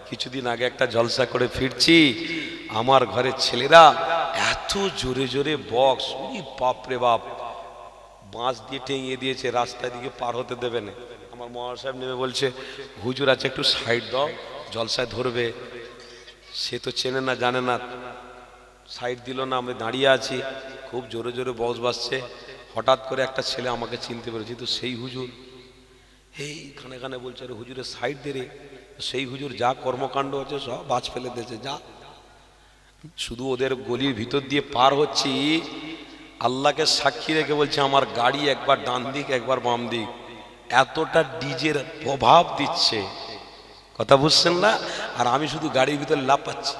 কিছুদিন আগে একটা জলসা করে ফিরছি, আমার ঘরের ছেলেরা এত জোরে জোরে বক্স, বাপরে বাপ, বাঁশ দিয়ে টেঙিয়ে দিয়েছে, রাস্তার দিকে পার হতে দেবে না। আমার মহাশয় সাহেব নেমে বলছে, হুজুর আছে একটু সাইড দাও, জলসায় ধরবে। সে তো চেনে না জানে না, সাইড দিল না, আমি দাঁড়িয়ে আছি, খুব জোরে জোরে বক্স বাজছে। হঠাৎ করে একটা ছেলে আমাকে চিনতে পেরেছি, তো সেই হুজুর, এই খানে খানে বলছে, আরে হুজুরের সাইড দে রে। সেই হুজুর যা কর্মকাণ্ড হচ্ছে সব বাজ ফেলে দিয়েছে। যা, শুধু ওদের গলির ভিতর দিয়ে পার হচ্ছি, আল্লাহকে সাক্ষী রেখে বলছে, আমার গাড়ি একবার ডান দিক একবার বাম দিক, এতটা ডিজের প্রভাব দিচ্ছে, কথা বুঝছেন না? আর আমি শুধু গাড়ির ভিতরে লাফাচ্ছি,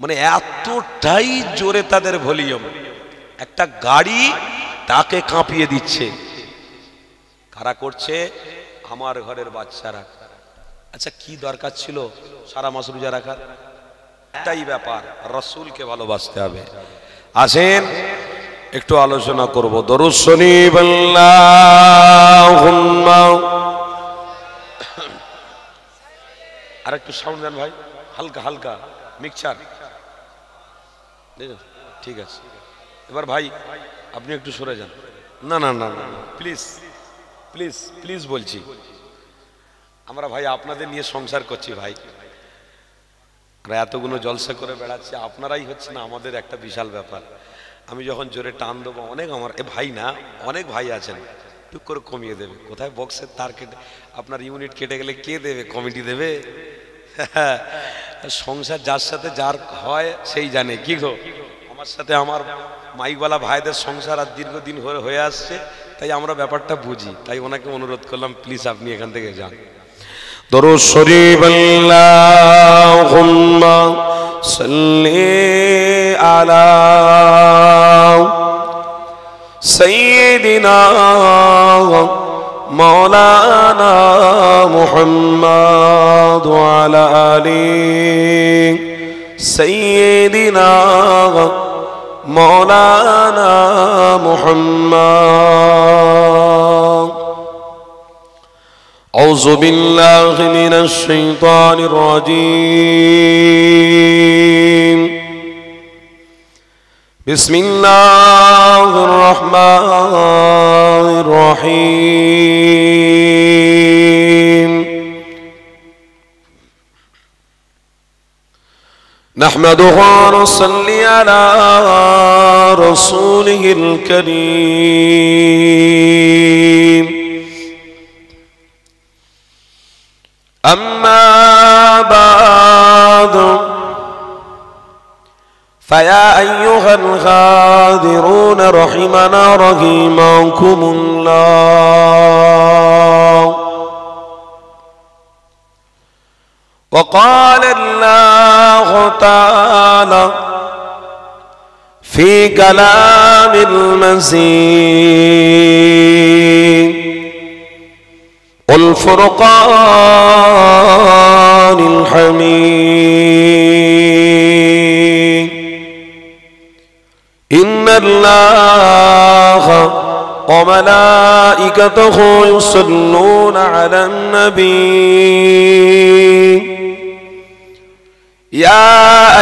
মানে এতটাই জোরে তাদের ভলিউম, একটা গাড়ি তাকে কাঁপিয়ে দিচ্ছে। কারা করছে? আমার ঘরের বাচ্চারা। আচ্ছা, কি দরকার ছিল সারা মাস রোজা রাখার? একটাই ব্যাপার, রাসূলকে ভালোবাসতে হবে। আসেন একটু আলোচনা করব। দরুদ শরীফ আল্লাহুম্মা, আর একটু সাউন্ড দেন ভাই, হালকা হালকা মিক্সচার, ঠিক আছে। এবার ভাই আপনি একটু সরে যান। না না না না, প্লিজ প্লিজ প্লিজ বলছি, আমরা ভাই আপনাদের নিয়ে সংসার করছি ভাই, আমরা এতগুলো জলসা করে বেড়াচ্ছি, আপনারাই হচ্ছে না আমাদের একটা বিশাল ব্যাপার। আমি যখন জোরে টান দেবো, অনেক আমার এ ভাই না, অনেক ভাই আছেন টুক করে কমিয়ে দেবে। কোথায় বক্সের তার কেটে আপনার ইউনিট কেটে গেলে কে দেবে? কমিটি দেবে। সংসার যার সাথে যার হয় সেই জানে। কি গো, আমার সাথে আমার মাইকওয়ালা ভাইদের সংসার আর দীর্ঘদিন হয়ে আসছে, তাই আমরা ব্যাপারটা বুঝি, তাই ওনাকে অনুরোধ করলাম, প্লিজ আপনি এখান থেকে যান। দরুদ শরীফ আল্লাহুম্মা সাল্লি আলা সাইয়্যিদিনা মাওলানা মুহাম্মদ ওয়া আলা আলি সাইয়্যিদিনা মাওলানা মুহাম্মদ। আউযু বিল্লাহি মিনাশ শাইতানির রাজীম। বিসমিল্লাহির রহমানির রহিম। নাহমাদুহু ওয়া নুসাল্লি আলা রাসূলিহিল কারীম। أما بعد فيا أيها الغادرون رحمنا رحمكم الله. وقال الله تعالى في كلام المزيد والفرقان الحميد. إن الله وملائكته يصلون على النبي يا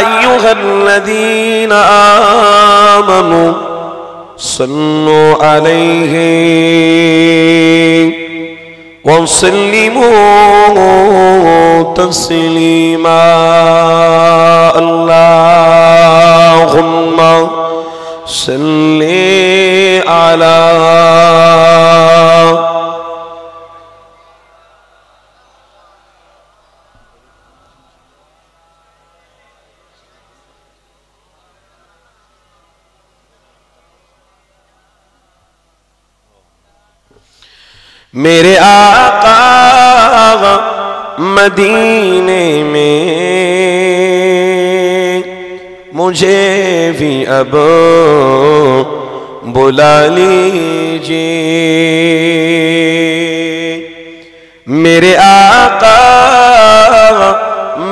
أيها الذين آمنوا صلوا عليه وسلموا تسليما. اللهم صل على मेरे आका मदीने में मुझे भी अब बुला लीजिए। मेरे आका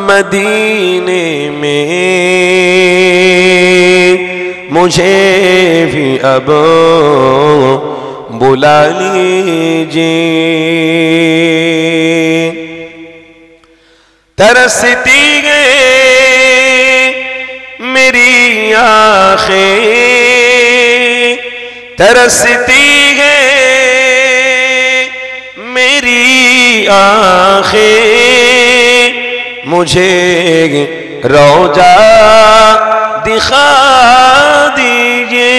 मदीने में मुझे भी अब बुला लीजिए। तरसती है मेरी आँखें, तरसती है मेरी आँखें, मुझे रोजा दिखा दीजिए।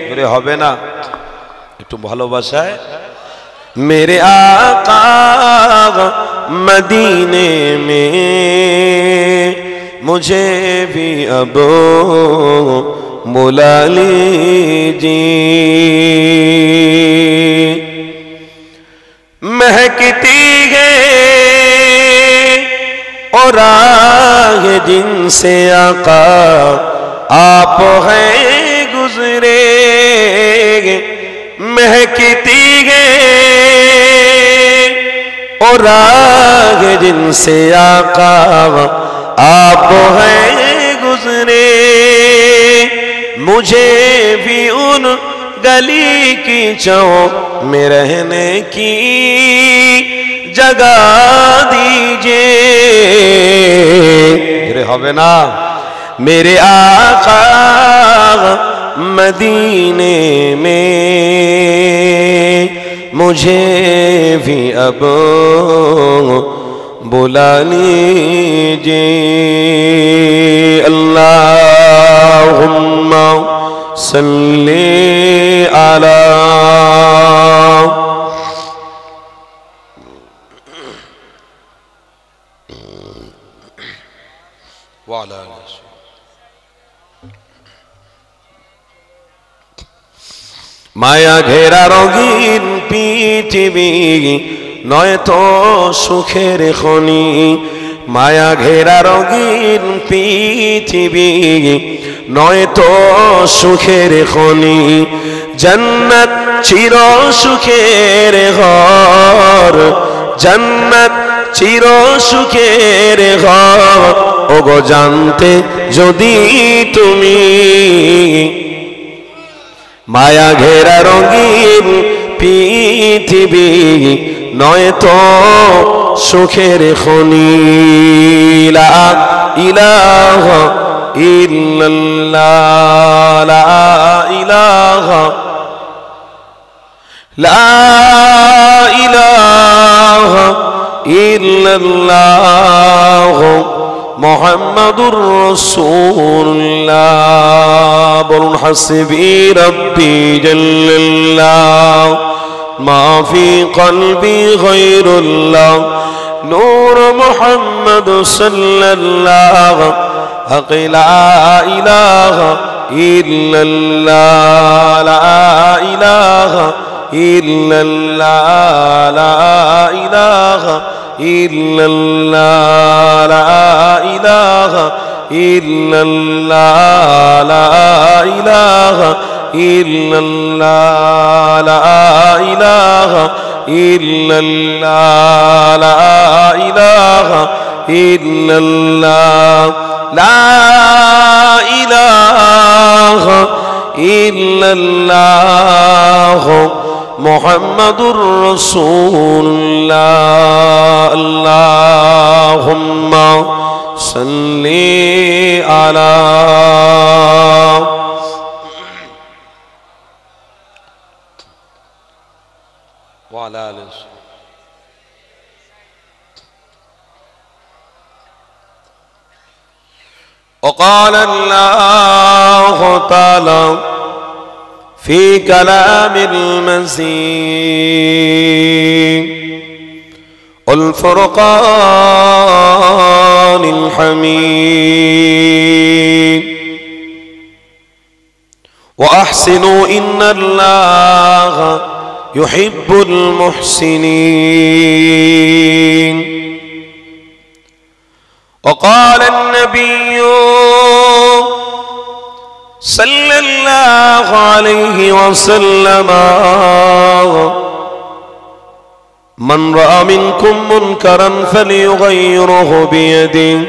मेरे হবে না একটু ভালোবাসায় मेरे आका मदीने में मुझे भी अब बुला लीजिए। महकती है और राह जिनसे आका आप हैं गुजरे, महकती है और राह जिनसे आका आप हैं गुजरे, मुझे भी उन गली की चौक में रहने की जगह दीजिए। হবে না मेरे आका मदीने में मुझे भी अब बुला लीजिए। अल्लाहुम्मा सल्ली अला वाला। माया घेरा रंगीन पृथिवी नयतो सुखेर खनि, माया घेरा रंगीन पृथिवी नयतो सुखेर खनि, जन्नत चिर सुखेर घर, जन्नत चिर सुखेर घर, ओगो जानते जदि तुमी माया घेरा रंगीन पृथिवी नयतो सुखेर खनि। ला इलाहा इल्लल्लाह, ला इलाहा, ला इलाहा इल्लल्लाह मुहम्मदुर रसूलुल्लाह। बोलुन हस्बी रब्बी जल्लल्लाह मा फी क़ल्बी गैरुल्लाह, नूर मुहम्मद सल्लल्लाहु अलैहि ला इलाहा इल्लल्लाह, ला इलाहा इल्लल्लाह, ला इलाहा इल्लल्लाह, ला इलाहा इल्लल्लाह, ला इलाहा इल्लल्लाह, ला इलाहा इल्लल्लाह, ला इलाहा इल्लल्लाह, ला इलाहा इल्लल्लाह मुहम्मदुर रसूलुल्लाह। अल्लाहुम्मा सल्ली अला वअला आलिहि। وقال الله تعالى في كلام المزيد والفرقان الحميد وأحسنوا إن الله يحب المحسنين. وقال النبي صلى الله عليه وسلم من رأى منكم منكرا فليغيره بيده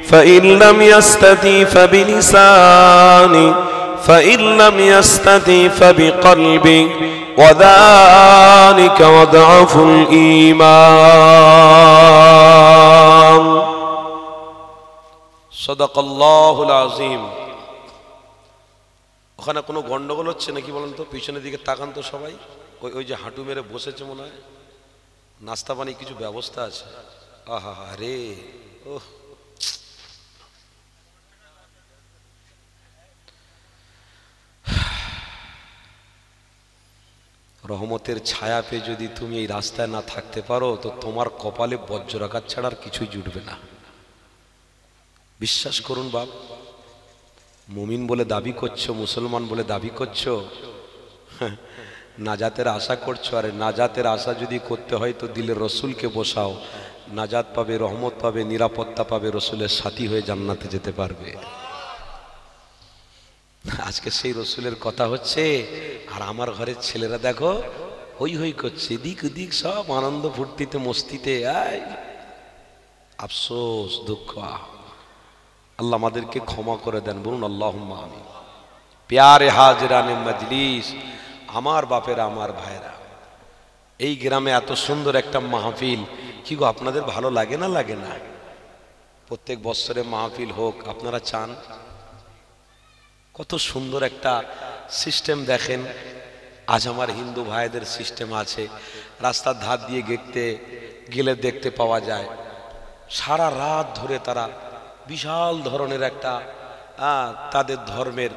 فإن لم يستطع فبلسانه فإن لم يستطع فبقلبه وذلك أضعف الإيمان. সাদাকাল্লাহুল আযীম। ওখানে কোনো গন্ডগোল হচ্ছে নাকি বলেন তো? পিছনের দিকে তাকান তো সবাই। ওই যে হাঁটু মেরে বসেছে মনে হয়, নাস্তা পানি কিছু ব্যবস্থা আছে? আহা রে, ওহ, রহমতের ছায়া পেয়ে যদি তুমি এই রাস্তায় না থাকতে পারো তো তোমার কপালে বজ্রাঘাত ছাড়া আর কিছুই জুটবে না। বিশ্বাস করুন বাপ, মুমিন বলে দাবি করছো, মুসলমান বলে দাবি করছো, নাজাতের আশা করছো। আরে নাজাতের আশা যদি করতে হয় তো দিলে রসুলকে বসাও, নাজাত পাবে, রহমত পাবে, নিরাপত্তা পাবে, রসুলের সাথী হয়ে জান্নাতে যেতে পারবে। আজকে সেই রসুলের কথা হচ্ছে, আর আমার ঘরের ছেলেরা দেখো হই হই করছে, এদিক ওদিক সব আনন্দ ফুর্তিতে মস্তিতে। আফসোস, দুঃখ। আল্লাহ আমাদেরকে ক্ষমা করে দেন, বলুন আল্লাহুম্মা আমিন। প্যারে হাজরানে মজলিস, আমার বাপেরা, আমার ভাইরা, এই গ্রামে এত সুন্দর একটা মাহফিল, কি গো আপনাদের ভালো লাগে না? লাগে না? প্রত্যেক বছরে মাহফিল হোক, আপনারা চান? কত সুন্দর একটা সিস্টেম দেখেন। আজ আমার হিন্দু ভাইদের সিস্টেম আছে, রাস্তার ধার দিয়ে গেলে দেখতে পাওয়া যায় সারা রাত ধরে তারা বিশাল ধরনের একটা তাদের ধর্মের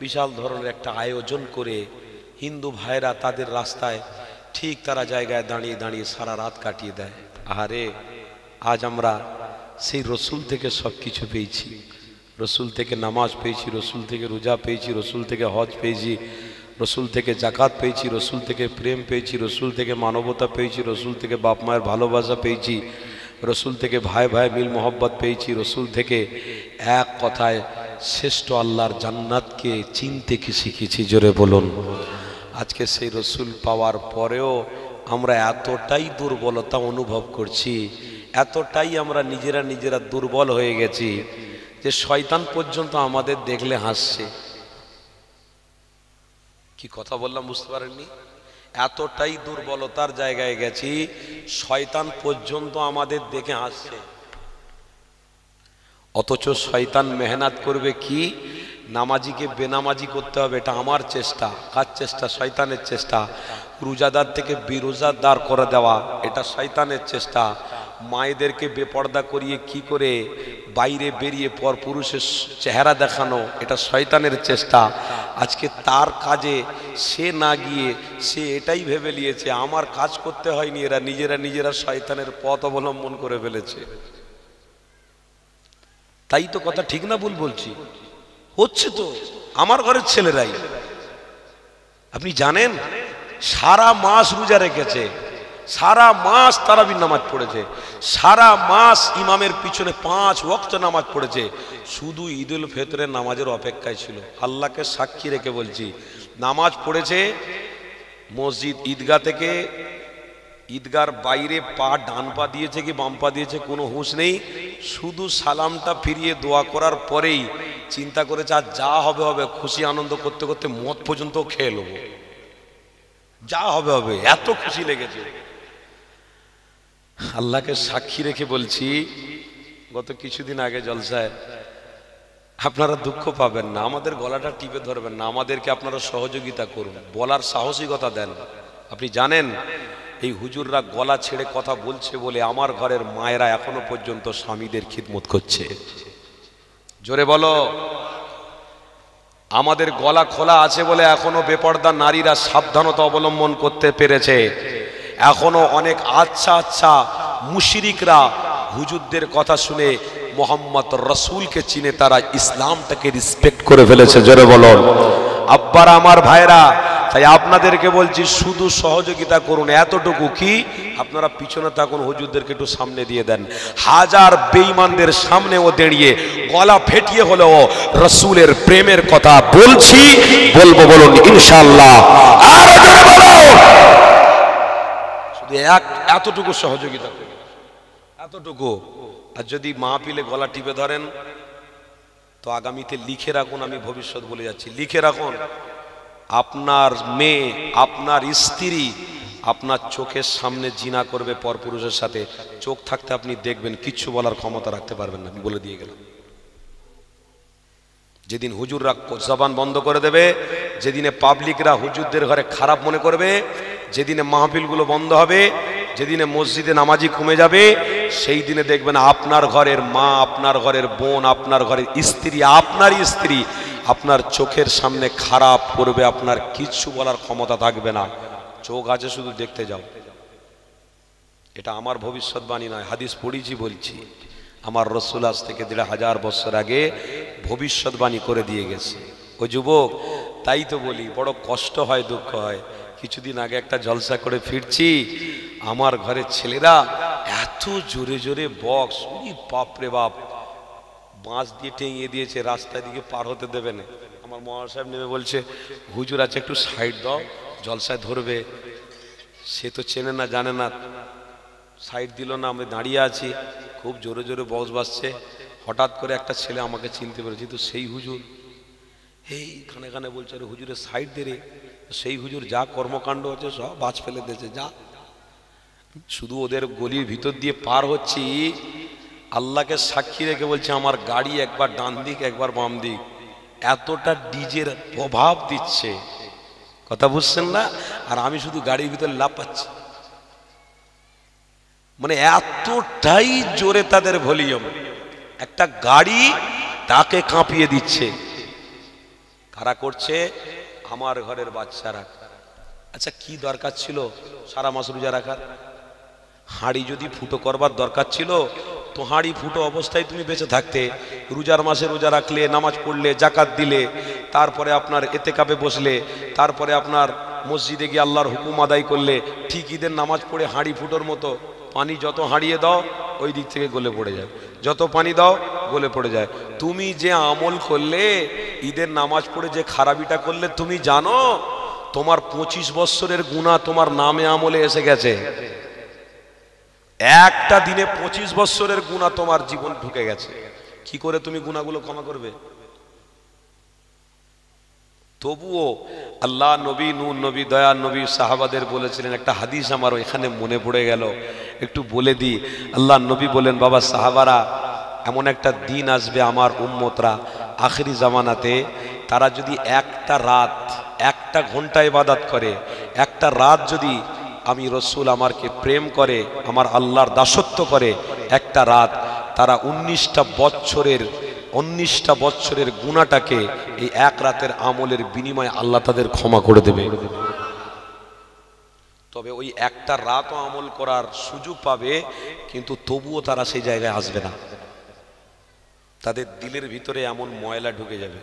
বিশাল ধরনের একটা আয়োজন করে হিন্দু ভাইরা তাদের রাস্তায় ঠিক তারা জায়গায় দাঁড়িয়ে দাঁড়িয়ে সারা রাত কাটিয়ে দেয়। আরে আজ আমরা সেই রসুল থেকে সব কিছু পেয়েছি, রসুল থেকে নামাজ পেয়েছি, রসুল থেকে রোজা পেয়েছি, রসুল থেকে হজ পেয়েছি, রসুল থেকে জাকাত পেয়েছি, রসুল থেকে প্রেম পেয়েছি, রসুল থেকে মানবতা পেয়েছি, রসুল থেকে বাপ মায়ের ভালোবাসা পেয়েছি, রসুল থেকে ভাই ভাই মিল মোহব্বত পেয়েছি, রসুল থেকে এক কথায় শ্রেষ্ঠ আল্লাহর জান্নাতকে চিনতে কি শিখেছি। জোরে বলুন। আজকে সেই রসুল পাওয়ার পরেও আমরা এতটাই দুর্বলতা অনুভব করছি, এতটাই আমরা নিজেরা দুর্বল হয়ে গেছি যে শয়তান পর্যন্ত আমাদের দেখলে হাসছে। কি কথা বললাম বুঝতে পারেননি? এতটাই দুর্বলতার জায়গায় গেছি, শয়তান পর্যন্ত আমাদের দেখে হাসছে। অথচ শয়তান মেহনত করবে কি, নামাজিকে বেনামাজি করতে হবে। এটা আমার চেষ্টা। কার চেষ্টা? শয়তানের চেষ্টা। রোজাদার থেকে বেরোজাদার করে দেওয়া, এটা শয়তানের চেষ্টা। মায়েদেরকে বেপর্দা করিয়ে কি করে বাইরে বেরিয়ে পর পুরুষের চেহারা দেখানো, এটা শয়তানের চেষ্টা। আজকে তার কাজে সে না গিয়ে সে এটাই ভেবে নিয়েছে আমার কাজ করতে হয়নি, এরা নিজেরা শয়তানের পথ অবলম্বন করে ফেলেছে। তাই তো কথা ঠিক না ভুল বলছি? হচ্ছে তো আমার ঘরের ছেলেরাই। আপনি জানেন সারা মাস রোজা রেখেছে, সারা মাস তারাবির নামাজ পড়েছে, সারা মাস ইমামের পিছনে 5 ওয়াক্ত নামাজ পড়েছে, শুধু ঈদুল ফিতরের নামাজের অপেক্ষায় ছিল। আল্লাহকে সাক্ষী রেখে বলছি, নামাজ পড়েছে মসজিদ ঈদগাহ থেকে, ঈদগার বাইরে পা ডান পা দিয়েছে কি বাম পা দিয়েছে কোনো হুঁশ নেই, শুধু সালামটা ফিরিয়ে দোয়া করার পরেই চিন্তা করেছে আর যা হবে হবে, খুশি আনন্দ করতে করতে মদ পর্যন্ত খেয়ে নেবো, যা হবে হবে, এত খুশি লেগেছে। আল্লাহকে সাক্ষী রেখে বলছি, গত কিছুদিন আগে জলসায়, আপনারা দুঃখ পাবেন না, আমাদের গলাটা টিপে ধরবেন না, আমাদেরকে আপনারা সহযোগিতা করুন, বলার সাহসিকতা দেন। আপনি জানেন এই হুজুররা গলা ছেড়ে কথা বলছে বলে আমার ঘরের মায়েরা এখনো পর্যন্ত স্বামীদের খিদমত করছে। জোরে বলো। আমাদের গলা খোলা আছে বলে এখনো বেপর্দা নারীরা সাবধানতা অবলম্বন করতে পেরেছে। এখনো অনেক আচ্ছা মুশরিকরা হুজুরদের কথা শুনে মোহাম্মদ রসুলকে চিনে তারা ইসলামটাকে রিসপেক্ট করে ফেলেছে। জোরে বলুন। আব্বারা, আমার ভাইরা, তাই আপনাদেরকে বলছি শুধু সহযোগিতা করুন। এতটুকু কি, আপনারা পিছনে থাকুন, হুজুরদেরকে একটু সামনে দিয়ে দেন। হাজার বেঈমানদের সামনেও দাঁড়িয়ে গলা ফেটিয়ে হলেও রসুলের প্রেমের কথা বলছি, বলবো, বলুন ইনশাআল্লাহ। আর জোরে বলো। শুধু এতটুকু সহযোগিতা করুন, এতটুকু। আর যদি মাহফিলে গলা টিপে ধরেন তো আগামীতে লিখে রাখুন, আমি ভবিষ্যৎ বলে যাচ্ছি, লিখে রাখুন, আপনার মেয়ে, আপনার স্ত্রী আপনার চোখের সামনে জিনা করবে পরপুরুষের সাথে, চোখ থাকতে আপনি দেখবেন, কিচ্ছু বলার ক্ষমতা রাখতে পারবেন না, আমি বলে দিয়ে গেলাম। যেদিন হুজুররা জবান বন্ধ করে দেবে, যেদিনে পাবলিকরা হুজুরদের ঘরে খারাপ মনে করবে, যেদিনে মাহফিলগুলো বন্ধ হবে, যেদিনে মসজিদে নামাজি কমে যাবে, সেই দিনে দেখবেন আপনার ঘরের মা, আপনার ঘরের বোন, আপনার ঘরের স্ত্রী, আপনারই স্ত্রী আপনার চোখের সামনে খারাপ করবে, আপনার কিচ্ছু বলার ক্ষমতা থাকবে না। চোখ আছে শুধু দেখতে যাও। এটা আমার ভবিষ্যৎবাণী নয়, হাদিস পড়েছি বলছি। আমার রসুল আজ থেকে ১৫০০ বছর আগে ভবিষ্যৎবাণী করে দিয়ে গেছে। ও যুবক, তাই তো বলি বড় কষ্ট হয়, দুঃখ হয়। কিছুদিন আগে একটা জলসা করে ফিরছি, আমার ঘরের ছেলেরা এত জোরে জোরে বক্স, বাপরে বাপ, বাঁশ দিয়ে টেঙিয়ে দিয়েছে, রাস্তার দিকে পার হতে দেবে না। আমার মহাশয় সাহেব নেমে বলছে, হুজুর আছে একটু সাইড দাও, জলসায় ধরবে। সে তো চেনে না, জানে না, সাইড দিল না। আমি দাঁড়িয়ে আছি, খুব জোরে জোরে বক্স বাজছে। হঠাৎ করে একটা ছেলে আমাকে চিনতে পেরেছি, তো সেই হুজুর। এই খানে খানে বলছে, আরে হুজুরের সাইড দে রে। সেই হুজুর যা কর্মকাণ্ড হচ্ছে সব বাজ ফেলে দিয়েছে। যা, শুধু ওদের গলির ভিতর দিয়ে পার হচ্ছি, আল্লাহকে সাক্ষী রেখে বলছে আমার গাড়ি একবার ডান দিক একবার বাম দিক, এতটা ডিজের প্রভাব দিচ্ছে, কথা বুঝছেন না? আর আমি শুধু গাড়ির ভিতরে লাফাচ্ছি, মানে এতটাই জোরে তাদের ভলিউম, একটা গাড়ি তাকে কাঁপিয়ে দিচ্ছে। কারা করছে? আমার ঘরের বাচ্চারা। আচ্ছা, কি দরকার ছিল সারা মাস রোজা রাখার? হাঁড়ি যদি ফুটো করবার দরকার ছিল তো হাঁড়ি ফুটো অবস্থায় তুমি বেঁচে থাকতে। রোজার মাসে রোজা রাখলে, নামাজ পড়লে, জাকাত দিলে, তারপরে আপনার এতেকাবে বসলে, তারপরে আপনার মসজিদে গিয়ে আল্লাহর হুকুম আদায় করলে, ঠিক ঈদের নামাজ পড়ে হাঁড়ি ফুটোর মতো পানি যত হাঁড়িয়ে দাও ওই দিক থেকে গলে পড়ে যায়, যত পানি দাও গলে পড়ে যায়। তুমি যে আমল করলে, ঈদের নামাজ পড়ে যে খারাপিটা করলে, তুমি জানো তোমার 25 বৎসরের গুনাহ তোমার নামে আমলে এসে গেছে। একটা দিনে 25 বৎসরের গুনাহ তোমার জীবন ঢুকে গেছে। কি করে তুমি গুনাহগুলো ক্ষমা করবে? তবুও আল্লাহ নবী, নূর নবী, দয়ার নবী সাহাবাদের বলেছিলেন, একটা হাদিস আমার এখানে মনে পড়ে গেল, একটু বলে দিই। আল্লাহ নবী বলেন, বাবা সাহাবারা, এমন একটা দিন আসবে আমার উম্মতরা আখিরি জামানাতে, তারা যদি একটা রাত, একটা ঘন্টা ইবাদত করে, একটা রাত যদি আমি রসুল আমাকে প্রেম করে, আমার আল্লাহর দাসত্ব করে, একটা রাত, তারা 19টা বছরের গুনাহটাকে এই এক রাতের আমলের বিনিময়ে আল্লাহ তাদের ক্ষমা করে দেবে। তবে ওই একটা রাতও আমল করার সুযোগ পাবে, কিন্তু তবুও তারা সেই জায়গায় আসবে না। তাদের দিলের ভিতরে এমন ময়লা ঢুকে যাবে।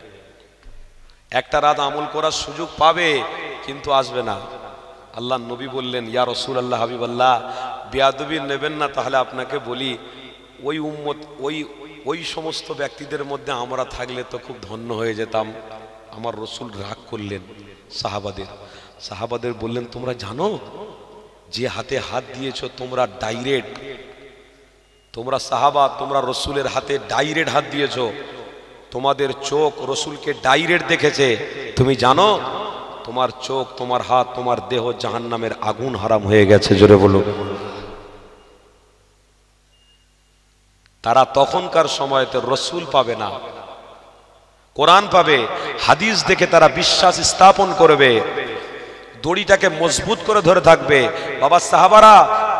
একটা রাত আমল করার সুযোগ পাবে, কিন্তু আসবে না। আল্লাহ নবী বললেন, ইয়া রাসূলুল্লাহ, হাবিবাল্লাহ, বেয়াদবি নেবেন না, তাহলে আপনাকে বলি, ওই উম্মত, ওই সমস্ত ব্যক্তিদের মধ্যে আমরা থাকলে তো খুব ধন্য হয়ে যেতাম। আমার রসুল রাগ করলেন সাহাবাদের বললেন, তোমরা জানো যে হাতে হাত দিয়েছো তোমরা ডাইরেক্ট, তোমরা সাহাবা, তোমরা রসুলের হাতে ডাইরেক্ট হাত দিয়েছো, তোমাদের চোখ রসুলকে ডাইরেক্ট দেখেছে, তুমি জানো তোমার চোখ, তোমার হাত, তোমার দেহ জাহান্নামের আগুন হারাম হয়ে গেছে। জোরে বলো। তারা তখনকার সময়তে রসুল পাবে না, কোরআন পাবে, হাদিস দেখে তারা বিশ্বাস স্থাপন করবে, দড়িটাকে মজবুত করে ধরে থাকবে। বাবা সাহাবারা,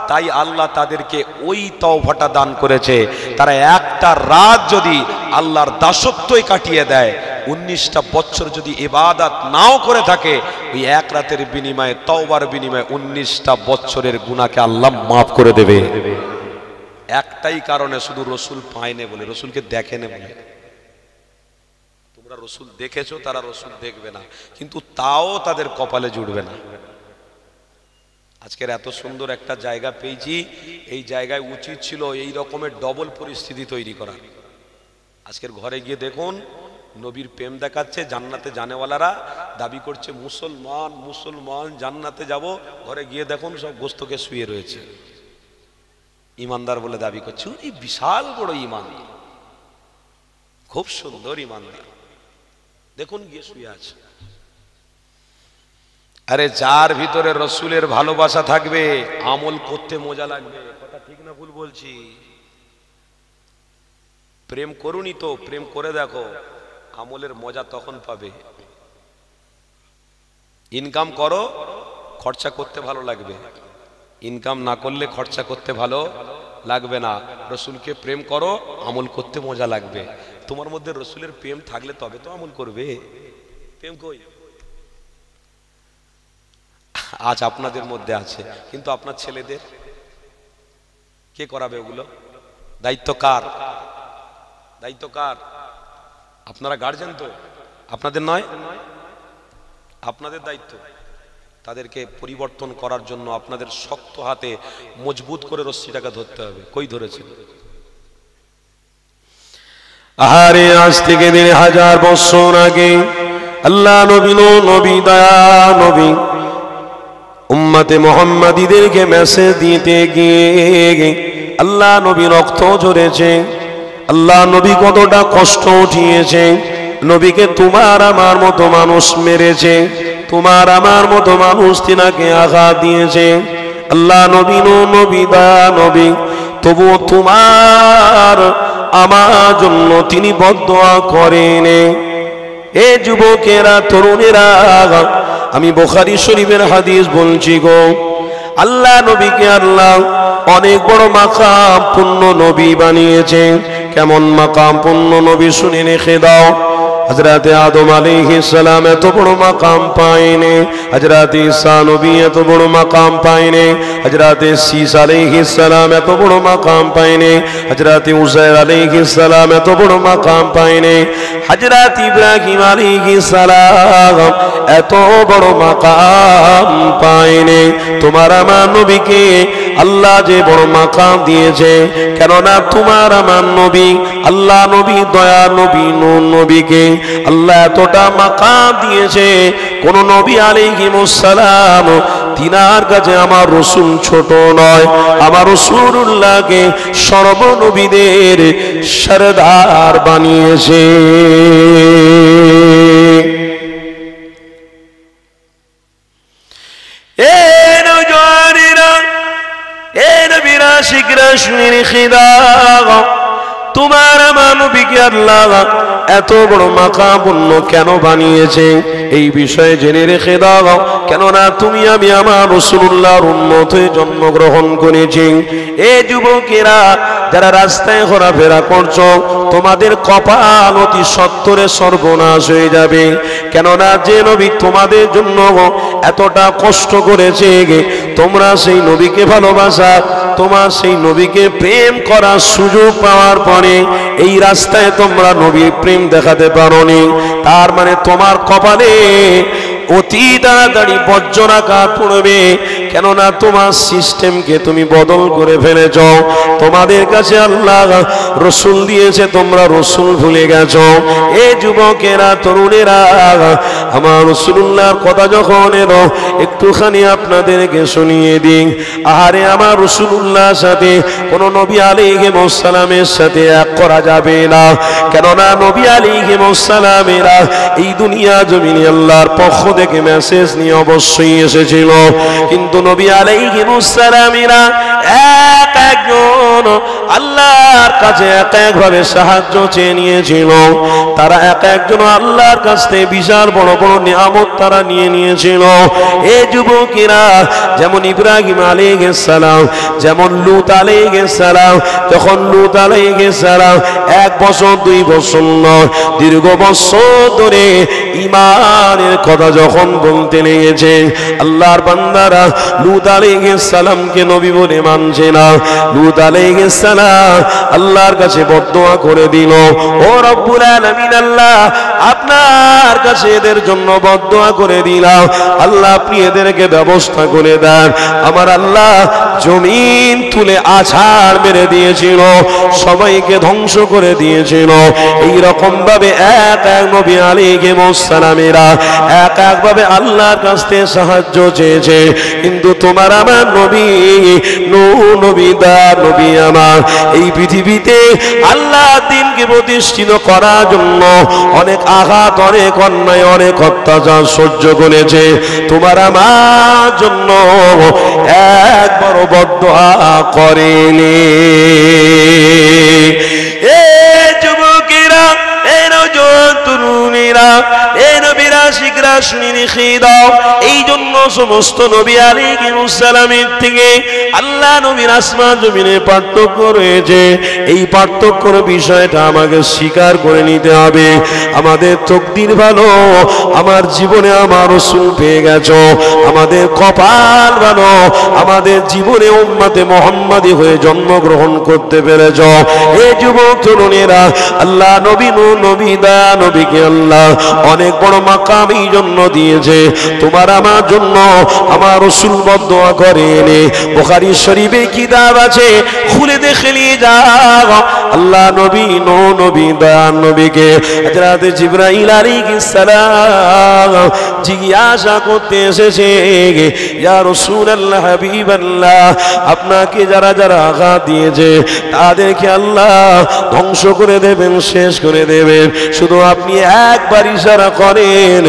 তাই আল্লাহ তাদেরকে ওই তওবাটা দান করেছে। তারা একটা রাত যদি আল্লাহর দাসত্বই কাটিয়ে দেয়, 19টা বছর যদি ইবাদত নাও করে থাকে, ওই এক রাতের বিনিময়ে, তওবার বিনিময়ে 19টা বছরের গুনাহকে আল্লাহ মাফ করে দেবে। একটাই কারণে, শুধু রসুল পায়নি বলে, রসুলকে দেখেনি বলে। তোমরা রসুল দেখেছো, তারা রসুল দেখবে না, কিন্তু তাও তাদের কপালে জুড়বে না। আজকের এত সুন্দর একটা জায়গা পেয়েছি, এই জায়গায় উচিত ছিল এই রকমের ডবল পরিস্থিতি তৈরি করা। আজকের ঘরে গিয়ে দেখুন, নবীর প্রেম দেখাচ্ছে, জান্নাতে জানেওয়ালারা দাবি করছে মুসলমান মুসলমান, জান্নাতে যাব, ঘরে গিয়ে দেখুন সব গোস্তকে শুয়ে রয়েছে। ইমানদার বলে দাবি করছে, এই বিশাল বড় ইমান, খুব সুন্দর ইমানদার, দেখুন গিয়ে শুয়ে আছে। আরে যার ভিতরে রসুলের ভালোবাসা থাকবে, আমল করতে মজা লাগবে। কথা ঠিক না ভুল বলছি? প্রেম করুনি তো, প্রেম করে দেখো, আমলের মজা তখন পাবে। ইনকাম করো, খরচা করতে ভালো লাগবে। ইনকাম না করলে খরচা করতে ভালো লাগবে না। রসুলকে প্রেম করো, আমল করতে মজা লাগবে। তোমার মধ্যে রসুলের প্রেম থাকলে তবে তো আমল করবে। প্রেম কই? আজ আপনাদের মধ্যে আছে, কিন্তু আপনার ছেলেদের কে করাবে ওগুলো? দায়িত্ব কার? দায়িত্ব কার? আপনারা গার্জেন তো, আপনাদের নয়? আপনাদের দায়িত্ব। তাদেরকে পরিবর্তন করার জন্য আপনাদের শক্ত হাতে মজবুত করে রশ্মিটাকে ধরতে হবে। কই ধরেছেন? আহারে, আজ থেকে 1000 বছর আগে আল্লাহ নবী নবী দয়া নবী উম্মতে মুহাম্মাদীদেরকে মেসেজ দিতে গিয়ে আল্লাহ নবী রক্ত ঝরেছে। আল্লাহ নবী কতটা কষ্ট উঠিয়েছে। নবীকে তোমার আমার মতো মানুষ মেরেছে, তোমার আমার মতো মানুষ তিনাকে আঘাত দিয়েছে। আল্লাহ নবী নবী দয়া নবী, তবুও তোমার আমার জন্য তিনি বদদোয়া করেন। এ যুবকেরা, তরুণেরা, আমি বুখারী শরীফের হাদিস বলছি গো। আল্লাহ নবীকে আল্লাহ অনেক বড় মাকাম পূর্ণ নবী বানিয়েছে। কেমন মাকাম পূর্ণ নবী শুনে রেখে দাও। হযরতে আদম আলাইহিস সালাম এত বড় মাকাম পায়নি, হযরতে ঈসা নবী এত বড় মাকাম পায়নি, হযরতে ঈসা আলাইহিস সালাম এত বড় মাকাম পায়নি, হযরতে উযাইর আলাইহিস সালাম এত বড় মাকাম পায়নি, হযরতে ইব্রাহিম আলাইহিস সালাম এত বড় মাকাম পায়নি। তোমার আমার নবীকে আল্লাহ যে বড় মাকাম দিয়েছে, কেননা তোমার আমার নবী আল্লাহ নবী দয়া নবী নূর নবীকে আল্লাহ এতটা মাকাম দিয়েছে, কোন নবী আলাইহিস সালাম তিনার কাছে আমার রসুল ছোট নয়। আমার রাসূলুল্লাহকে সর্বনবীদের সরদার বানিয়েছে। এ নওজওয়ানেরা, এ নবীরা, শিখরা, শুনে রেখে দাও। তোমার আমার নবীকে আল্লাহ এত বড় মাকামপূর্ণ কেন বানিয়েছে এই বিষয়ে জেনে রেখে দাও। কেননা তুমি আমি আমার রাসূলুল্লাহর উম্মত হয়ে জন্মগ্রহণ করেছি। এ যুবকেরা, যারা রাস্তায় ঘোরাফেরা করছো, তোমাদের কপাল অতি সত্বরে সর্বনাশ হয়ে যাবে। কেননা যে নবী তোমাদের জন্য এতটা কষ্ট করেছে, তোমরা সেই নবীকে ভালোবাসা, তোমার সেই নবীকে প্রেম করার সুযোগ পাওয়ার পরে এই রাস্তায় তোমরা নবীর প্রেম দেখাতে পারোনি। তার মানে তোমার কপালে অতি তাড়াতাড়ি বজ্রাঘাত পড়বে। কেননা তোমার সিস্টেমকে তুমি বদল করে ফেলেছ। তোমাদের কাছে আল্লাহ রসুল দিয়েছে, তোমরা রসুল ভুলে গেছো। এ যুবকেরা, তরুণেরা, আমার রাসূলুল্লাহর কথা যখন এলো একটুখানি আপনাদেরকে শুনিয়ে দিই। আহারে, আমার রাসূলুল্লাহর সাথে কোন নবী আলাইহিস সালামের সাথে এক করা যাবে না। কেননা নবী আলাইহিস সালামেরা এই দুনিয়া জমিনে আল্লাহর পক্ষ থেকে মেসেজ নিয়ে অবশ্যই এসেছিল, কিন্তু নবী আলাইহিস সালামেরা এক একজন আল্লাহর কাছে এক একভাবে সাহায্য চেয়ে নিয়েছিল। তারা এক একজন আল্লাহর কাছ থেকে বিশাল বড় বড় নিয়ামত তারা নিয়ে নিয়েছিল। এই যুবকেরা, যেমন ইব্রাহিম আলাইহিস সালাম, যেমন লূত আলাইহিস সালাম, যখন লূত আলাইহিস সালাম 1 বছর 2 বছর নয়, দীর্ঘ বছর ধরে ঈমানের কথা যখন বলতে লেগেছে, আল্লাহর বান্দারা লূত আলাইহিস সালামকে নবী বলে মানছে না। লূত আলাইহিস সালাম আল্লাহর কাছে বদদোয়া করে দিল, ও রব্বুল আলামিন, আল্লাহ আপনার কাছে এদের জন্য বদদোয়া করে দিলাম, আল্লাহ আপনি এদেরকে ব্যবস্থা করে দেন। আমার আল্লাহ জমিন তুলে আছাড় মেরে দিয়েছিল, সবাইকে ধ্বংস করে দিয়েছিল। এই রকম ভাবে এক এক নবী আলাইহিস সালামেরা এক এক ভাবে আল্লাহর কাছ থেকে সাহায্য চেয়েছে। কিন্তু তোমার আমার নবী নূহ নবী দা নবী আমার এই পৃথিবীতে আল্লাহ দ্বীনকে প্রতিষ্ঠিত করার জন্য অনেক আঘাত, অনেক অন্যায়, অনেক অত্যাচার সহ্য করেছে। তোমার আমার জন্য একবারও বদদোয়া করেনি। এ যুবকেরা, এ নওজোয়ান রেখে দাও। এই জন্য সমস্ত নবী আলাইহিস সালামের থেকে আল্লাহ নবীর আসমান জমিনে পার্থক্য রয়েছে। এই পার্থক্যর বিষয়টা আমাকে স্বীকার করে নিতে হবে। আমাদের তকদির ভালো, আমার জীবনে আমার রাসূল পেয়ে গেছো। আমাদের কপাল ভালো, আমাদের জীবনে উম্মতে মুহাম্মাদি হয়ে জন্মগ্রহণ করতে পেরেছ। এই যুবক তরুণেরা, আল্লাহ নবী নবী দা নবীকে আল্লাহ অনেক বড় মাকাম এই জন্য দিয়েছে। তোমার আমার জন্য আমার রাসূল বদদোয়া করেন। বুখারী শরীফে কিতাব আছে, খুলে দেখে নিয়ে যাও। আল্লাহ নবী নবী দা নবীকে হযরত জিবরাইল আলাইহিস সালাম জিজ্ঞাসা করতে এসেছে, ইয়া রাসূলুল্লাহ হাবিবাল্লাহ, আপনাকে যারা যারা আঘাত দিয়েছে তাদেরকে আল্লাহ ধ্বংস করে দেবেন, শেষ করে দেবেন, শুধু আপনি একবার ইশারা করেন।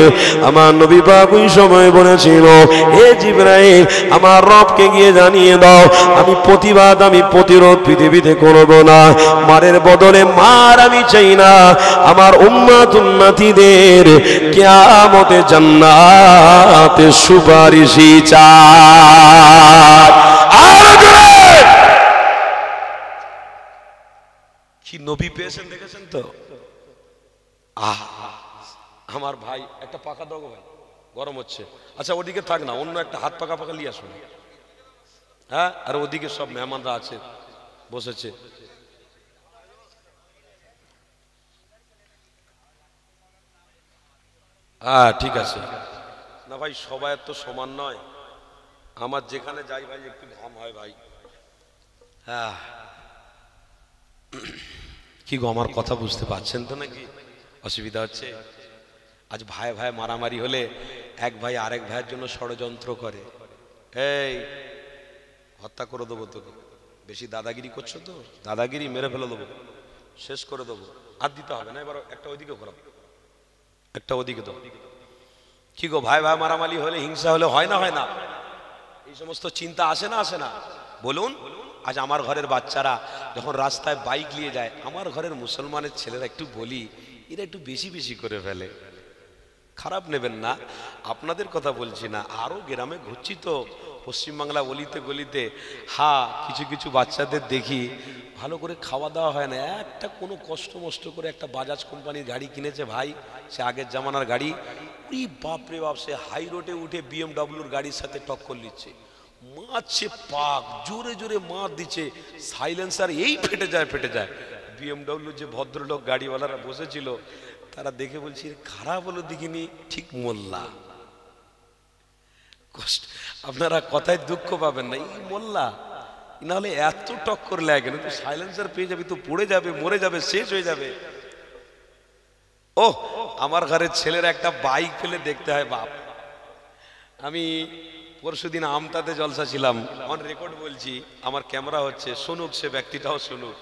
আমার নবী পাক ওই সময় বলেছিল, হে জিবরাইল, আমার রবকে গিয়ে জানিয়ে দাও আমি প্রতিবাদ, আমি প্রতিরোধ পৃথিবীতে করব না। মারের বদলে মার আমি চাই না। আমার উম্মতিদের কিয়ামতে জান্নাতে সুপারিশি চাই। কি নবী পেয়েছেন দেখেছেন তো? আমার ভাই একটা পাকা দাও ভাই, গরম হচ্ছে। আচ্ছা ওদিকে থাক না, অন্য একটা হাত পাকা পাকা নিয়ে আসুন। হ্যাঁ, আর ওদিকে সব মেহমানরা আছে বসেছে। হ্যাঁ ঠিক আছে। না ভাই, সবাই তো সমান নয়। আমার যেখানে যাই ভাই একটু ঘাম হয় ভাই। হ্যাঁ, কি গো, আমার কথা বুঝতে পারছেন তো নাকি? অসুবিধা হচ্ছে? আজ ভাই ভাই মারামারি হলে এক ভাই আরেক ভাইয়ের জন্য ষড়যন্ত্র করে, এই হত্যা করে দেবো তোকে, বেশি দাদাগিরি করছো তো, দাদাগিরি মেরে ফেলে দেবো, শেষ করে দেবো। আর দিতে হবে না, এবার একটা ওইদিকে ঘোরাও, একটা ওদিকে দাও। কি গো, ভাই ভাই মারামারি হলে, হিংসা হলে হয় না হয় না? এই সমস্ত চিন্তা আসে না আসে না? বলুন। আজ আমার ঘরের বাচ্চারা যখন রাস্তায় বাইক নিয়ে যায়, আমার ঘরের মুসলমানের ছেলেরা একটু বলি, এরা একটু বেশি বেশি করে ফেলে। খারাপ নেবেন না, আপনাদের কথা বলছি না, আরো গ্রামে ঘুরছি তো, পশ্চিমবাংলা গলিতে গলিতে। হ্যাঁ, কিছু কিছু বাচ্চাদের দেখি ভালো করে খাওয়া দাওয়া হয় না, একটা কোনো কষ্ট মষ্ট করে একটা বাজাজ কোম্পানির গাড়ি কিনেছে ভাই, সে আগের জামানার গাড়ি, ওই বাপরে বাপ, সে হাই রোডে উঠে বিএমডব্লিউর গাড়ির সাথে টক্কর নিচ্ছে, মারছে পাক, জোরে জোরে মার দিচ্ছে, সাইলেন্সার এই ফেটে যায় ফেটে যায়। বিএমডব্লিউ যে ভদ্রলোক গাড়িওয়ালারা বসেছিল, তারা দেখে বলছি খারাপ হলো দেখিনি, ঠিক মোল্লা। কষ্ট, আপনারা কথায় দুঃখ পাবেন না, এই মোল্লা, নাহলে এত টক্কর লাগে না, তো সাইলেন্সার পেয়ে যাবে তো পড়ে যাবে, মরে যাবে, শেষ হয়ে যাবে। ও আমার ঘরের ছেলেরা একটা বাইক ফেলে দেখতে হয় বাপ। আমি পরশুদিন আমতাতে জলসা ছিলাম, অন রেকর্ড বলছি, আমার ক্যামেরা হচ্ছে, শুনুক সে ব্যক্তিটাও শুনুক।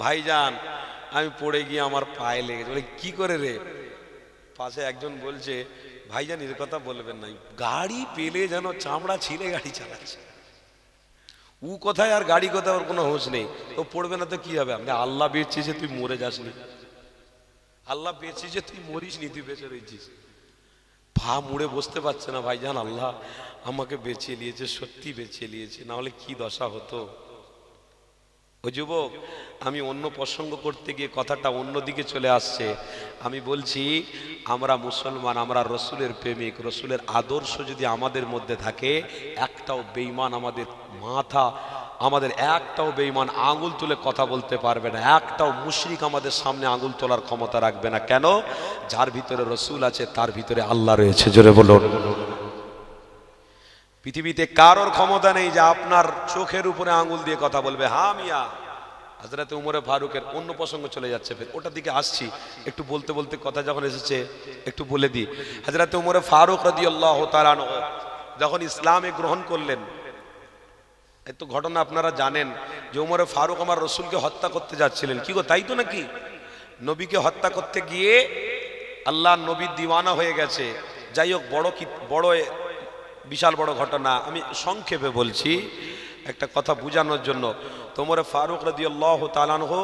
ভাইজান, আমি পড়ে গিয়ে আমার পায়ে লেগেছে। বলে কি করে রে? পাশে একজন বলছে, ভাইজান এর কথা বলবেন না, গাড়ি পেলে যেন চামড়া ছিঁড়ে গাড়ি চালাচ্ছে। ও কোথায় আর গাড়ি কোথায়, ওর কোনো হোশ নেই। ও পড়বে না তো কি হবে? আপনি আল্লাহ বেঁচেছে, তুই মরে যাসনি, আল্লাহ বেঁচেছে, তুই মরিস নি, তুই বেঁচে রয়েছিস। পা মুড়ে বসতে পারছে না ভাইজান, আল্লাহ আমাকে বেঁচিয়ে নিয়েছে, সত্যি বেঁচিয়ে নিয়েছে, না হলে কি দশা হতো। ও যুবক, আমি অন্য প্রসঙ্গ করতে গিয়ে কথাটা অন্যদিকে চলে আসছে। আমি বলছি, আমরা মুসলমান, আমরা রসুলের প্রেমিক, রসুলের আদর্শ যদি আমাদের মধ্যে থাকে, একটাও বেঈমান আমাদের মাথা, আমাদের একটাও বেঈমান আঙুল তুলে কথা বলতে পারবে না, একটাও মুশরিক আমাদের সামনে আঙুল তোলার ক্ষমতা রাখবে না। কেন? যার ভিতরে রসুল আছে তার ভিতরে আল্লাহ রয়েছে। জোরে বলুন। পৃথিবীতে কারোর ক্ষমতা নেই যে আপনার চোখের উপরে আঙুল দিয়ে কথা বলবে। হ্যাঁ মিয়া, হযরত উমরে ফারুকের, অন্য প্রসঙ্গ চলে যাচ্ছে, ফের ওটার দিকে আসছি। একটু বলতে বলতে কথা যখন এসেছে একটু বলে দিই। হযরত উমরে ফারুক রাদিয়াল্লাহু তাআলা আনহু যখন ইসলামে গ্রহণ করলেন, এত ঘটনা আপনারা জানেন যে উমরে ফারুক আমার রসুলকে হত্যা করতে যাচ্ছিলেন। কি গো, তাই তো নাকি? নবীকে হত্যা করতে গিয়ে আল্লাহ নবী দিওয়ানা হয়ে গেছে। যাই হোক, বড় বিশাল বড় ঘটনা, আমি সংক্ষেপে বলছি একটা কথা বুঝানোর জন্য। তোমরে ফারুক রাদিয়াল্লাহু তাআলা আনহু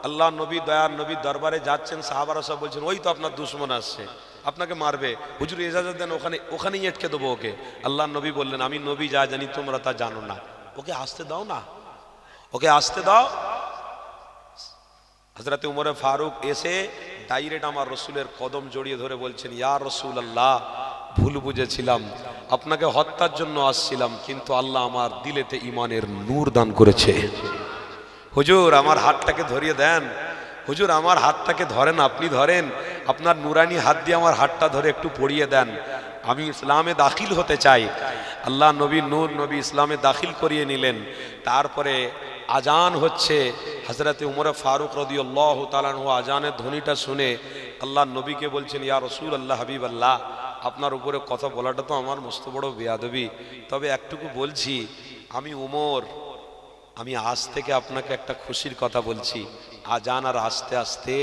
আল্লাহ নবী, দয়ার নবী দরবারে যাচ্ছেন, সাহাবারা সব বলছেন ওই তো আপনার দুশমন আসছে। আপনাকে মারবে, হুজুর ইজাজত দেন, ওখানেই আটকে দেবো ওকে। আল্লাহ নবী বললেন, আমি নবী যা জানি তোমরা তা জানো না, ওকে আসতে দাও না, ওকে আসতে দাও। হযরতে উমর ফারুক এসে ডাইরেক্ট আমার রসুলের কদম জড়িয়ে ধরে বলছেন, ইয়া রসুল আল্লাহ, ভুল বুঝেছিলাম, আপনাকে হত্যার জন্য আসছিলাম, কিন্তু আল্লাহ আমার দিলেতে ইমানের নূর দান করেছে। হুজুর আমার হাতটাকে ধরিয়ে দেন, হুজুর আমার হাতটাকে ধরেন, আপনি ধরেন, আপনার নুরানি হাত দিয়ে আমার হাতটা ধরে একটু পড়িয়ে দেন, আমি ইসলামে দাখিল হতে চাই। আল্লাহ নবী নূর নবী ইসলামে দাখিল করিয়ে নিলেন। তারপরে আজান হচ্ছে, হযরতে উমর ফারুক রাদিয়াল্লাহু তাআলা আনহু আজানের ধ্বনিটা শুনে আল্লাহ নবীকে বলছেন, ইয়া রাসূলুল্লাহ, হাবিব আল্লাহ, আপনার উপরে কথা বলাটা তো আমার মস্ত বড় বেয়াদবি, তবে একটুকু বলছি, আমি উমর, আমি আজ থেকে আপনাকে একটা খুশির কথা বলছি, আজান আর আস্তে আস্তে